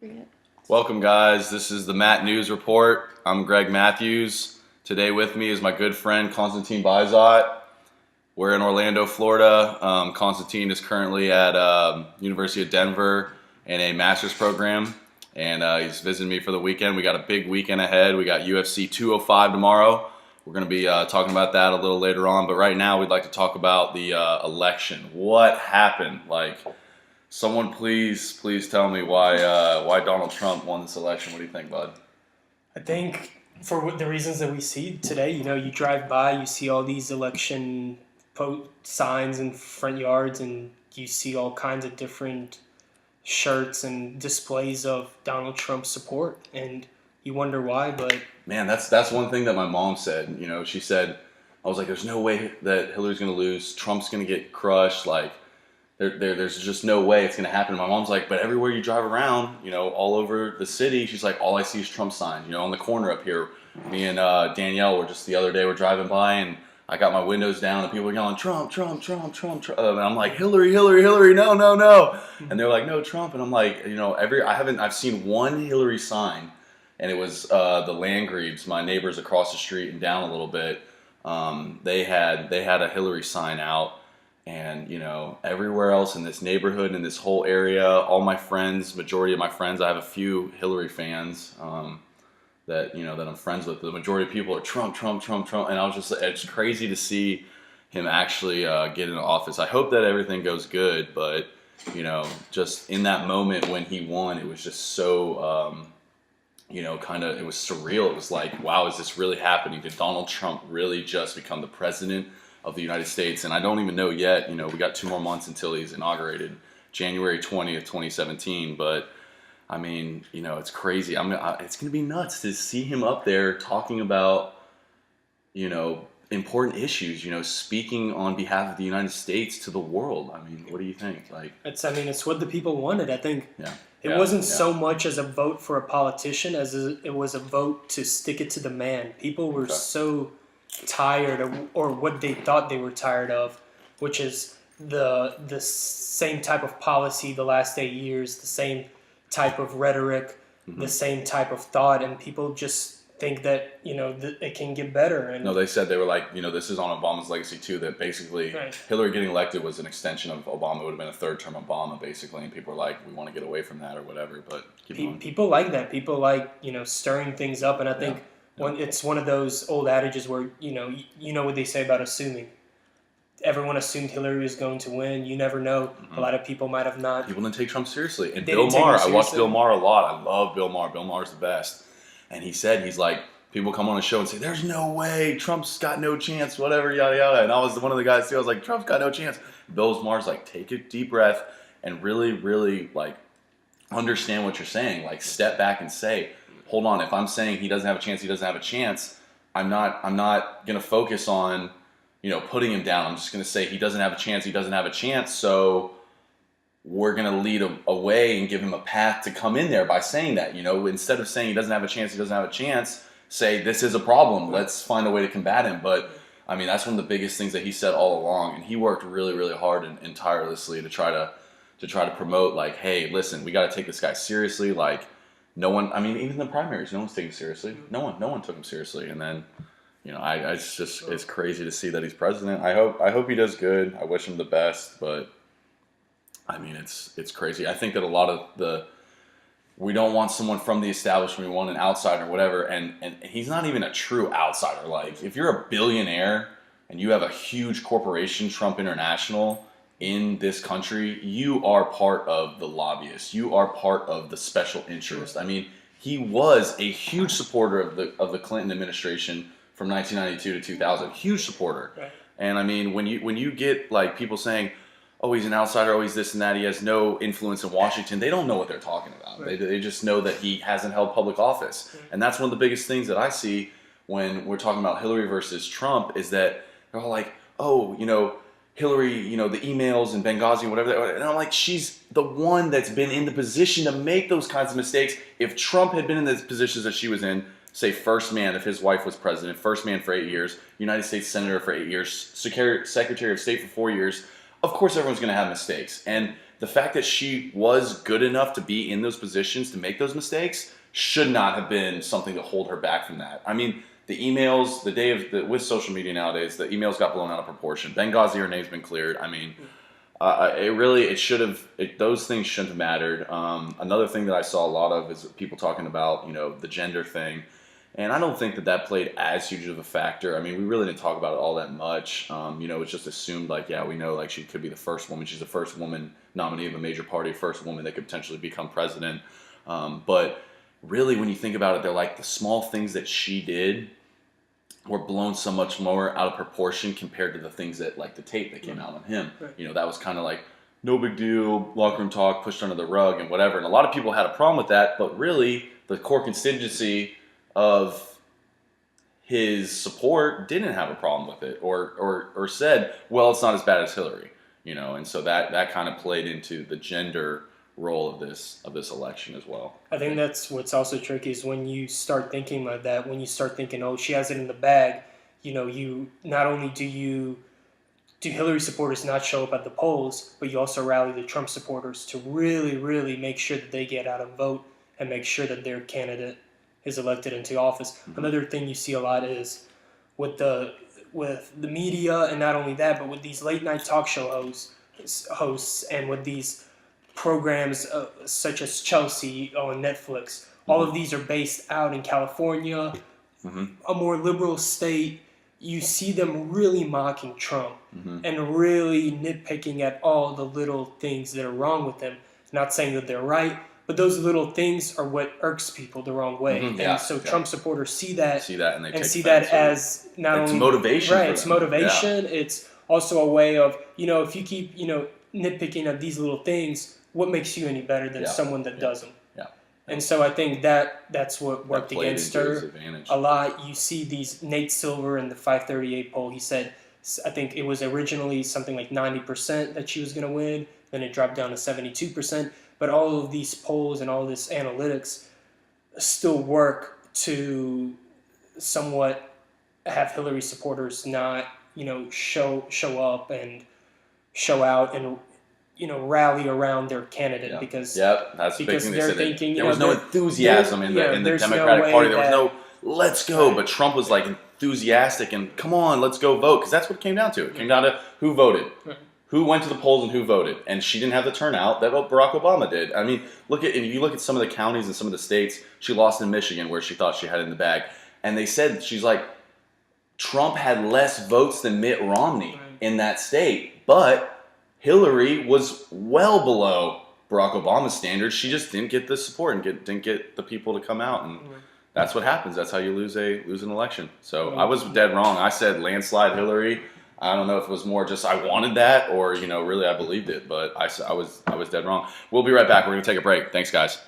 Read it. Welcome, guys. This is the Matt News Report. I'm Greg Matthews. Today with me is my good friend Konstantin Bizot. We're in Orlando, Florida. Konstantin is currently at University of Denver in a master's program, and he's visiting me for the weekend. We got a big weekend ahead. We got UFC 205 tomorrow. We're going to be talking about that a little later on, but right now we'd like to talk about the election. What happened? Someone please tell me why Donald Trump won this election. What do you think, bud? I think for the reasons that we see today, you drive by, you see all these election signs in front yards, and you see all kinds of different shirts and displays of Donald Trump's support, and you wonder why. But man, that's one thing that my mom said. She said, I was like, there's no way that Hillary's going to lose. Trump's going to get crushed. There's just no way it's going to happen. My mom's like, but everywhere you drive around, all over the city, she's like, all I see is Trump signs. On the corner up here, me and Danielle were just the other day, we're driving by, and I got my windows down, and people were yelling, Trump, Trump, Trump, Trump, Trump. And I'm like, Hillary, Hillary, Hillary, no, no, no. And they're like, no, Trump. And I'm like, I've seen one Hillary sign, and it was the Landgreaves, my neighbors across the street and down a little bit. They had a Hillary sign out. And, everywhere else in this neighborhood, in this whole area, all my friends, majority of my friends, I have a few Hillary fans that I'm friends with. The majority of people are Trump, Trump, Trump, Trump. And it's crazy to see him actually get into office. I hope that everything goes good. But, just in that moment when he won, it was just so, it was surreal. It was like, wow, is this really happening? Did Donald Trump really just become the president of the United States? And I don't even know yet. We got 2 more months until he's inaugurated, January 20th, 2017. But I mean, it's crazy. It's going to be nuts to see him up there talking about, important issues, speaking on behalf of the United States to the world. I mean, what do you think? it's what the people wanted. I think Yeah. it wasn't so much as a vote for a politician as it was a vote to stick it to the man. People were so tired of, or what they thought they were tired of, which is the same type of policy the last 8 years, the same type of rhetoric, the same type of thought, and people just think that it can get better. And No, they said they were like, this is on Obama's legacy too, that basically Hillary getting elected was an extension of Obama. It would have been a third term Obama, basically, and people were like, we want to get away from that or whatever. But people like that. People like stirring things up, and I think it's one of those old adages where you know what they say about assuming. Everyone assumed Hillary was going to win. You never know. A lot of people might have not. People didn't take Trump seriously. And They Bill didn't take him Maher, I seriously. watched Bill Maher a lot. I love Bill Maher. Bill Maher's the best. And he's like, people come on the show and say, there's no way, Trump's got no chance, whatever, yada, yada. And I was one of the guys too. I was like, Trump's got no chance. Bill Maher's like, take a deep breath and really, really understand what you're saying. Step back and say, hold on, if I'm saying he doesn't have a chance, he doesn't have a chance, I'm not going to focus on, putting him down. I'm just going to say he doesn't have a chance, he doesn't have a chance, so we're going to lead a way and give him a path to come in there by saying that, instead of saying he doesn't have a chance, he doesn't have a chance, say this is a problem, let's find a way to combat him. But I mean, that's one of the biggest things that he said all along, and he worked really, really hard and tirelessly to try to promote, hey, listen, we got to take this guy seriously. No one, I mean, even the primaries, no one's taking him seriously. No one took him seriously. And then, it's crazy to see that he's president. I hope he does good. I wish him the best, but I mean, it's crazy. I think that a lot of we don't want someone from the establishment. We want an outsider or whatever. And he's not even a true outsider. If you're a billionaire and you have a huge corporation, Trump International, in this country, you are part of the lobbyists. You are part of the special interest. I mean, he was a huge supporter of the Clinton administration from 1992 to 2000. Huge supporter. Right. And I mean, when you get people saying, oh, he's an outsider, oh, he's this and that, he has no influence in Washington, they don't know what they're talking about. Right. They just know that he hasn't held public office. Right. And that's one of the biggest things that I see when we're talking about Hillary versus Trump is that they're all like, oh, Hillary, the emails and Benghazi and whatever. And I'm like, she's the one that's been in the position to make those kinds of mistakes. If Trump had been in the positions that she was in, say first man if his wife was president, first man for 8 years, United States Senator for 8 years, Secretary of State for 4 years, of course everyone's going to have mistakes. And the fact that she was good enough to be in those positions to make those mistakes should not have been something to hold her back from that. I mean, the emails, with social media nowadays, the emails got blown out of proportion. Benghazi, her name's been cleared. I mean, those things shouldn't have mattered. Another thing that I saw a lot of is people talking about, the gender thing. And I don't think that played as huge of a factor. I mean, we really didn't talk about it all that much. It's just assumed we know she could be the first woman. She's the first woman nominee of a major party, first woman that could potentially become president. But really, when you think about it, they're like the small things that she did were blown so much more out of proportion compared to the things that, like the tape that came out on him. Right. That was kind of like, no big deal, locker room talk, pushed under the rug and whatever. And a lot of people had a problem with that, but really the core constituency of his support didn't have a problem with it or said, well, it's not as bad as Hillary, and so that kind of played into the gender role of this election as well. I think that's what's also tricky is when you start thinking like that, when you start thinking, oh, she has it in the bag, you not only do Hillary supporters not show up at the polls, but you also rally the Trump supporters to really, really make sure that they get out and vote and make sure that their candidate is elected into office. Mm-hmm. Another thing you see a lot is with the media, and not only that, but with these late night talk show hosts and with these programs such as Chelsea on Netflix. Mm-hmm. All of these are based out in California, mm-hmm. a more liberal state. You see them really mocking Trump mm-hmm. and really nitpicking at all the little things that are wrong with him. Not saying that they're right, but those little things are what irks people the wrong way. Mm-hmm. Yeah, and so Trump supporters see that and they see that as not it's only motivation. Right, it's motivation. Yeah. It's also a way of, if you keep, nitpicking at these little things, what makes you any better than someone that doesn't? Yeah. And so I think that's what worked against her a lot. You see these, Nate Silver in the 538 poll, he said, I think it was originally something like 90% that she was going to win. Then it dropped down to 72%. But all of these polls and all this analytics still work to somewhat have Hillary supporters not, show up and show out and rally around their candidate because that's the big thing they're thinking there was no enthusiasm in the Democratic Party. There was no let's go, but Trump was like enthusiastic and come on, let's go vote, because that's what it came down to. It came down to who voted. Who went to the polls and who voted, and she didn't have the turnout that Barack Obama did. I mean, if you look at some of the counties and some of the states, she lost in Michigan where she thought she had it in the bag, and they said she's like, Trump had less votes than Mitt Romney in that state, but Hillary was well below Barack Obama's standards. She just didn't get the support and didn't get the people to come out, and that's what happens. That's how you lose an election. So I was dead wrong. I said landslide Hillary. I don't know if it was more just I wanted that or, really I believed it, but I was dead wrong. We'll be right back. We're going to take a break. Thanks, guys.